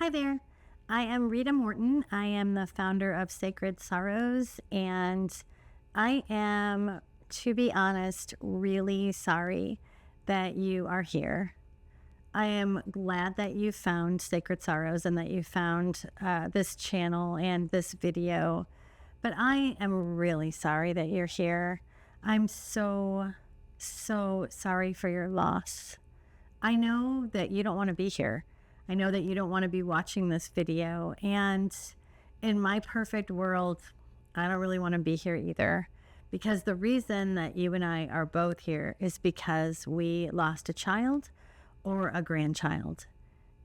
Hi there. I am Rita Morton. I am the founder of Sacred Sorrows, and I am, to be honest, really sorry that you are here. I am glad that you found Sacred Sorrows and that you found this channel and this video, but I am really sorry that you're here. I'm so sorry for your loss. I know that you don't want to be here. I know that you don't want to be watching this video. And in my perfect world, I don't really want to be here either. Because the reason that you and I are both here is because we lost a child or a grandchild.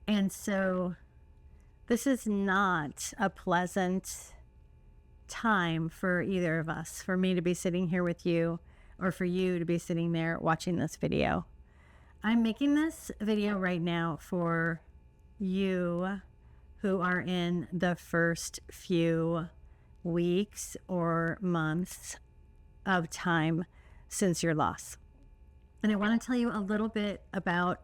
And so this is not a pleasant time for either of us, for me to be sitting here with you or for you to be sitting there watching this video. I'm making this video right now for you who are in the first few weeks or months of time since your loss. And I want to tell you a little bit about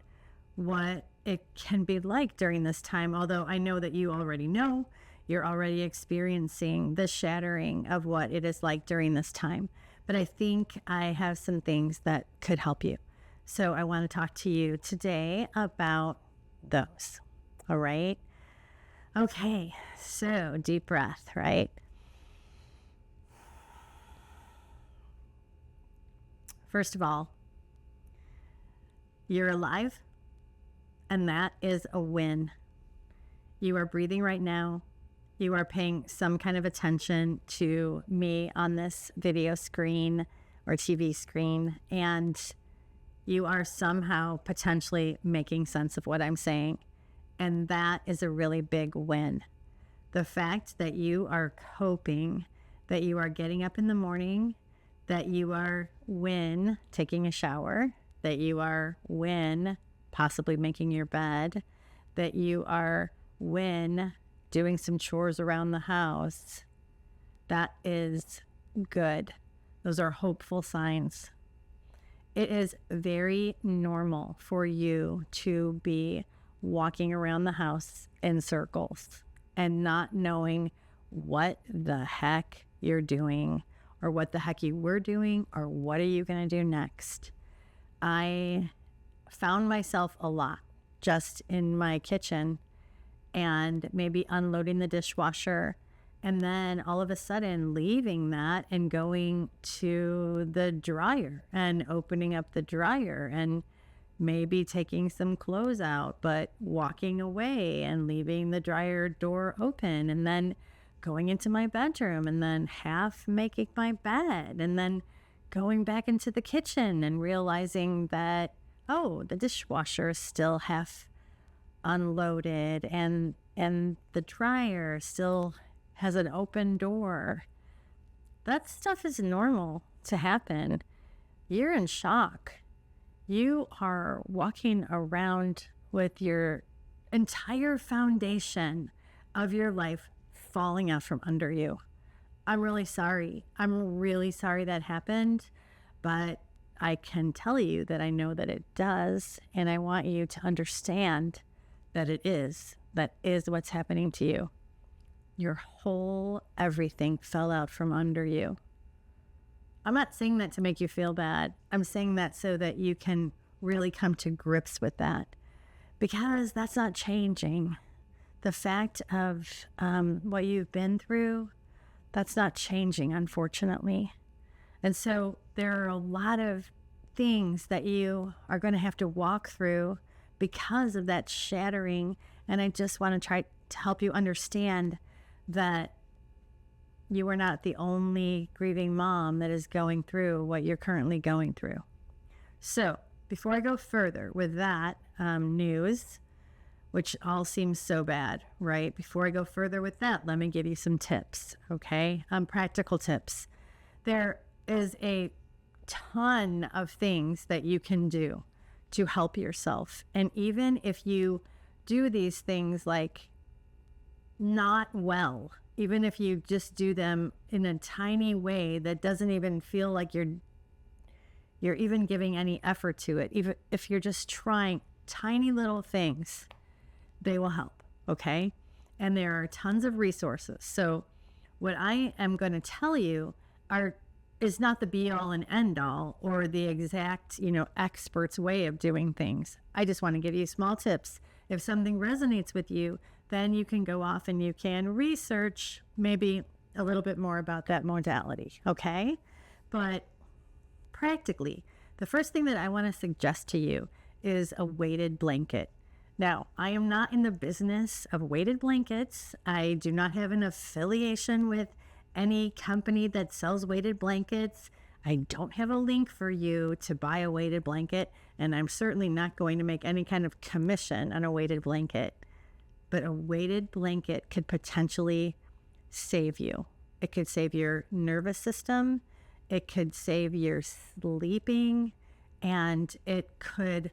what it can be like during this time, although I know that you already know, you're already experiencing the shattering of what it is like during this time. But I think I have some things that could help you. So I want to talk to you today about those. All right. Okay. So deep breath, right? First of all, you're alive, and that is a win. You are breathing right now. You are paying some kind of attention to me on this video screen or TV screen, and you are somehow potentially making sense of what I'm saying. And that is a really big win. The fact that you are coping, that you are getting up in the morning, that you are taking a shower, that you are possibly making your bed, that you are doing some chores around the house, that is good. Those are hopeful signs. It is very normal for you to be walking around the house in circles and not knowing what the heck you're doing or what the heck you were doing or what are you going to do next. I found myself a lot just in my kitchen and maybe unloading the dishwasher and then all of a sudden leaving that and going to the dryer and opening up the dryer and maybe taking some clothes out, but walking away and leaving the dryer door open and then going into my bedroom and then half making my bed and then going back into the kitchen and realizing that, oh, the dishwasher is still half unloaded and the dryer still has an open door. That stuff is normal to happen. You're in shock. You are walking around with your entire foundation of your life falling out from under you. I'm really sorry. I'm really sorry that happened, but I can tell you that I know that it does, and I want you to understand that that is what's happening to you. Your whole everything fell out from under you. I'm not saying that to make you feel bad. I'm saying that so that you can really come to grips with that, because that's not changing. The fact of what you've been through, that's not changing, unfortunately. And so there are a lot of things that you are going to have to walk through because of that shattering. And I just want to try to help you understand that you are not the only grieving mom that is going through what you're currently going through. So before I go further with that news, which all seems so bad, right? Before I go further with that, let me give you some tips, okay? Practical tips. There is a ton of things that you can do to help yourself. And even if you do these things like not well, even if you just do them in a tiny way that doesn't even feel like you're even giving any effort to it, even if you're just trying tiny little things, they will help. Okay. And there are tons of resources. So what I am going to tell you is not the be all and end all or the exact, expert's way of doing things. I just want to give you small tips. If something resonates with you, then you can go off and you can research maybe a little bit more about that modality. Okay. But practically, the first thing that I want to suggest to you is a weighted blanket. Now, I am not in the business of weighted blankets. I do not have an affiliation with any company that sells weighted blankets. I don't have a link for you to buy a weighted blanket, and I'm certainly not going to make any kind of commission on a weighted blanket. But a weighted blanket could potentially save you. It could save your nervous system. It could save your sleeping, and it could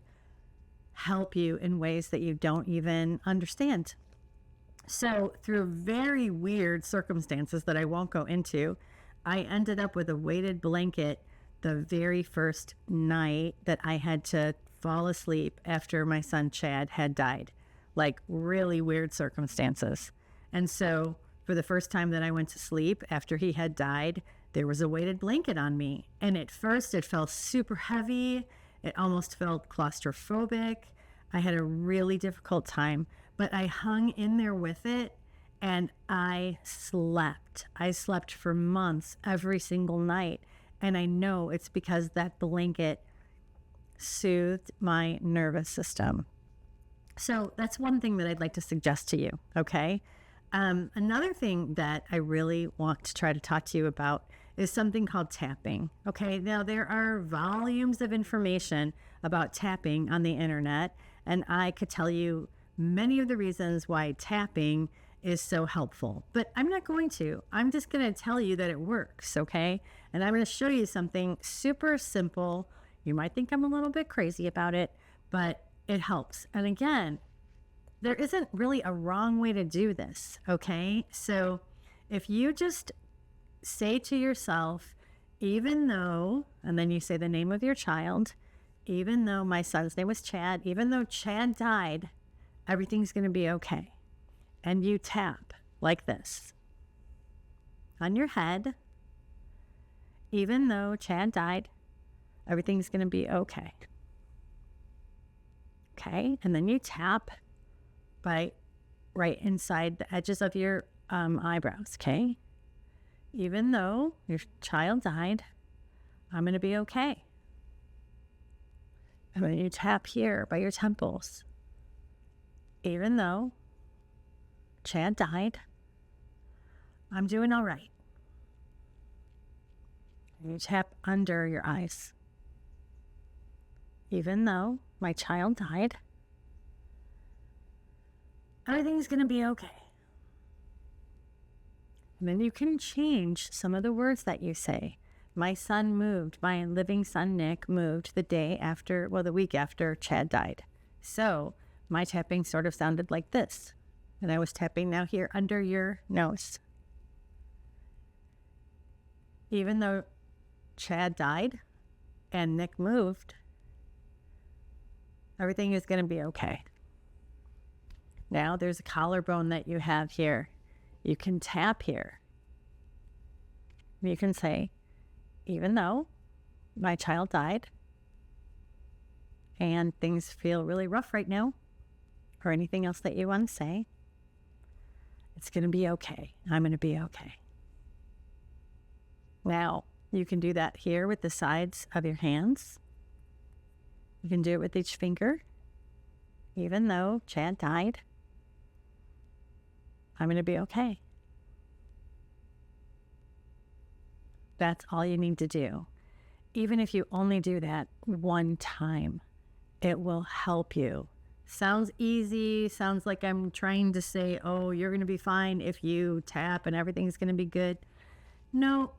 help you in ways that you don't even understand. So through very weird circumstances that I won't go into, I ended up with a weighted blanket the very first night that I had to fall asleep after my son Chad had died. Like really weird circumstances. And so for the first time that I went to sleep after he had died, there was a weighted blanket on me. And at first it felt super heavy. It almost felt claustrophobic. I had a really difficult time, but I hung in there with it and I slept. I slept for months every single night. And I know it's because that blanket soothed my nervous system. So that's one thing that I'd like to suggest to you, okay? Another thing that I really want to try to talk to you about is something called tapping, okay? Now, there are volumes of information about tapping on the internet, and I could tell you many of the reasons why tapping is so helpful, but I'm not going to. I'm just going to tell you that it works, okay? And I'm going to show you something super simple. You might think I'm a little bit crazy about it, but it helps. And again, there isn't really a wrong way to do this, okay? So if you just say to yourself, even though, and then you say the name of your child, even though my son's name was Chad, even though Chad died, everything's going to be okay. And you tap like this on your head, even though Chad died, everything's going to be okay. Okay, and then you tap right inside the edges of your eyebrows, okay? Even though your child died, I'm going to be okay. And then you tap here by your temples. Even though Chad died, I'm doing all right. And you tap under your eyes. Even though my child died, everything's going to be okay. And then you can change some of the words that you say. My son moved, my living son Nick moved the week after Chad died. So my tapping sort of sounded like this. And I was tapping now here under your nose. Even though Chad died and Nick moved, everything is going to be okay. Now there's a collarbone that you have here. You can tap here. You can say, even though my child died and things feel really rough right now, or anything else that you want to say, it's going to be okay. I'm going to be okay. Now, you can do that here with the sides of your hands. You can do it with each finger. Even though Chad died, I'm going to be okay. That's all you need to do. Even if you only do that one time, it will help you. Sounds easy. Sounds like I'm trying to say, oh, you're going to be fine if you tap and everything's going to be good. No,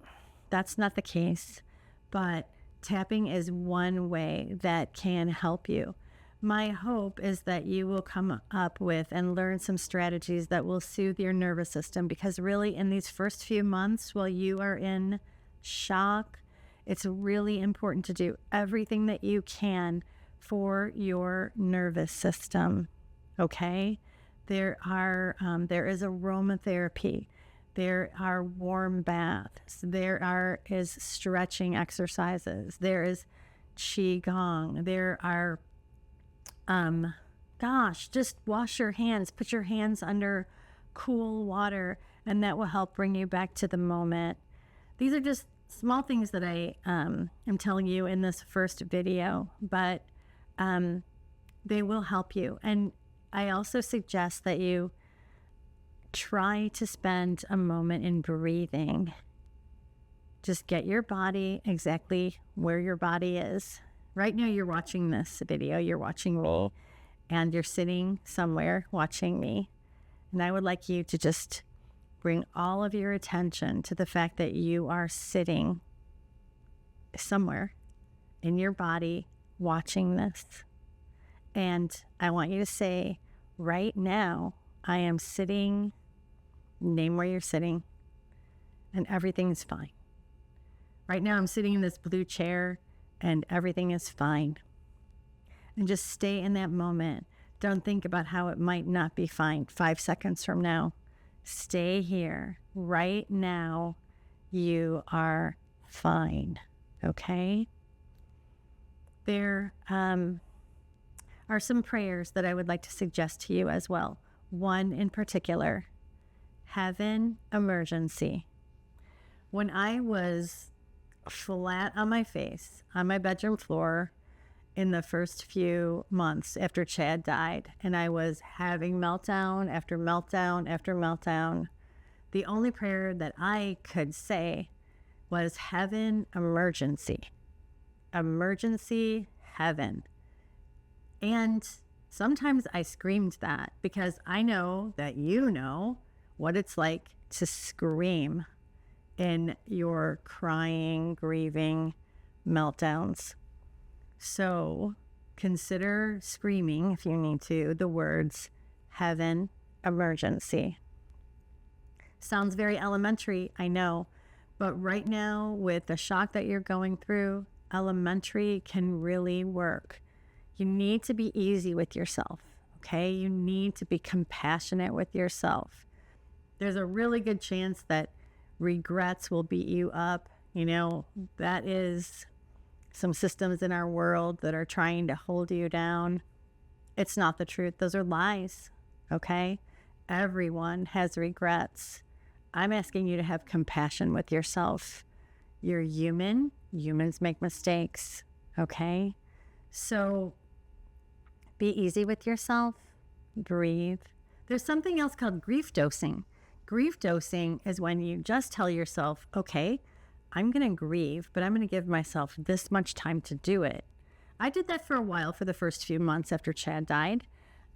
that's not the case. But tapping is one way that can help you. My hope is that you will come up with and learn some strategies that will soothe your nervous system, because really in these first few months while you are in shock, it's really important to do everything that you can for your nervous system, okay? There is aromatherapy. There are warm baths. Is stretching exercises. There is qigong. There are, just wash your hands. Put your hands under cool water, and that will help bring you back to the moment. These are just small things that I am telling you in this first video, but they will help you. And I also suggest that you try to spend a moment in breathing. Just get your body exactly where your body is. Right now you're watching this video, you're watching me, and you're sitting somewhere watching me. And I would like you to just bring all of your attention to the fact that you are sitting somewhere in your body watching this. And I want you to say, right now, I am sitting, name where you're sitting, and everything's fine. Right now, I'm sitting in this blue chair, and everything is fine. And just stay in that moment. Don't think about how it might not be fine 5 seconds from now. Stay here. Right now, you are fine. Okay? There are some prayers that I would like to suggest to you as well. One in particular, heaven emergency. When I was flat on my face on my bedroom floor in the first few months after Chad died, and I was having meltdown after meltdown after meltdown, the only prayer that I could say was heaven emergency. Emergency heaven. And sometimes I screamed that because I know that you know what it's like to scream in your crying, grieving meltdowns. So consider screaming, if you need to, the words heaven emergency. Sounds very elementary, I know, but right now with the shock that you're going through, elementary can really work. You need to be easy with yourself, okay? You need to be compassionate with yourself. There's a really good chance that regrets will beat you up. You know, that is some systems in our world that are trying to hold you down. It's not the truth. Those are lies, okay? Everyone has regrets. I'm asking you to have compassion with yourself. You're human. Humans make mistakes, okay? So be easy with yourself. Breathe. There's something else called grief dosing. Grief dosing is when you just tell yourself, okay, I'm going to grieve, but I'm going to give myself this much time to do it. I did that for a while for the first few months after Chad died.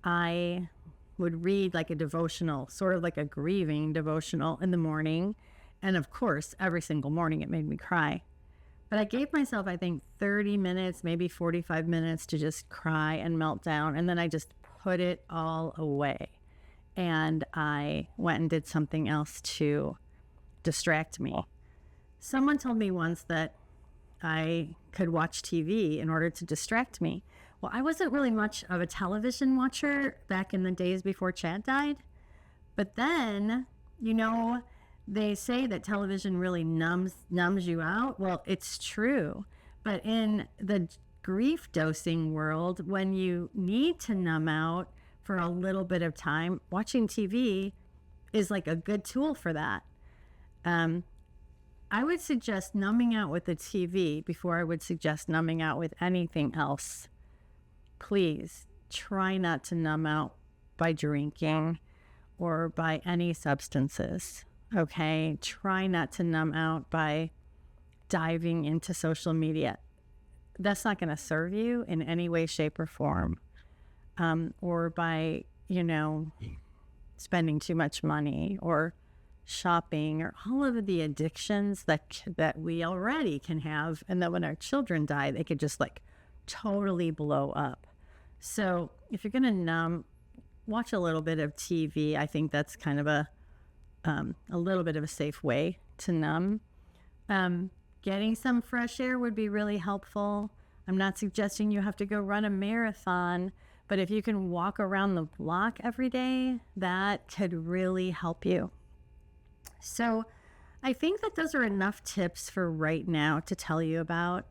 I would read like a devotional, sort of like a grieving devotional in the morning. And of course, every single morning it made me cry. But I gave myself, I think, 30 minutes, maybe 45 minutes to just cry and melt down. And then I just put it all away. And I went and did something else to distract me. Someone told me once that I could watch TV in order to distract me. Well, I wasn't really much of a television watcher back in the days before Chad died. But then, you know, they say that television really numbs you out. Well, it's true. But in the grief dosing world, when you need to numb out for a little bit of time, watching TV is like a good tool for that. I would suggest numbing out with the TV before I would suggest numbing out with anything else. Please try not to numb out by drinking or by any substances. Okay? Try not to numb out by diving into social media. That's not going to serve you in any way, shape, or form. Or by, spending too much money or shopping or all of the addictions that we already can have. And that when our children die, they could just like totally blow up. So if you're going to numb, watch a little bit of TV. I think that's kind of a little bit of a safe way to numb. Getting some fresh air would be really helpful. I'm not suggesting you have to go run a marathon, But if you can walk around the block every day, that could really help you. So I think that those are enough tips for right now to tell you about.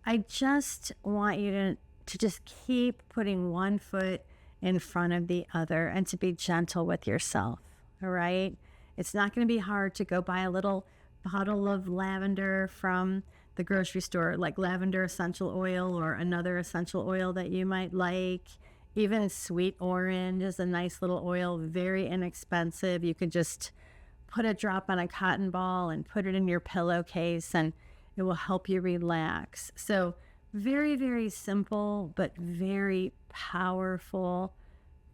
I just want you to just keep putting one foot in front of the other and to be gentle with yourself. All right. It's not going to be hard to go buy a little bottle of lavender from the grocery store, like lavender essential oil or another essential oil that you might like. Even sweet orange is a nice little oil, very inexpensive. You could just put a drop on a cotton ball and put it in your pillowcase, and it will help you relax. So very, very simple, but very powerful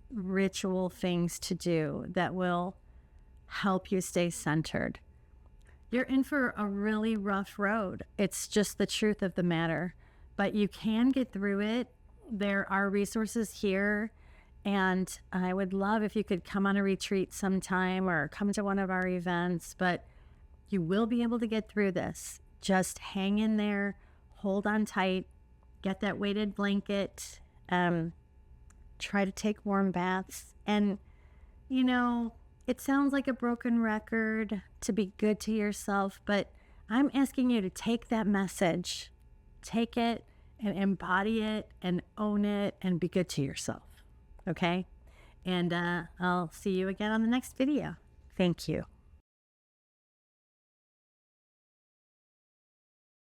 ritual things to do that will help you stay centered. You're in for a really rough road. It's just the truth of the matter, but you can get through it. There are resources here, and I would love if you could come on a retreat sometime or come to one of our events, but you will be able to get through this. Just hang in there, hold on tight, get that weighted blanket, try to take warm baths. And, you know, it sounds like a broken record to be good to yourself, but I'm asking you to take that message, take it and embody it and own it and be good to yourself. Okay? And I'll see you again on the next video. Thank you.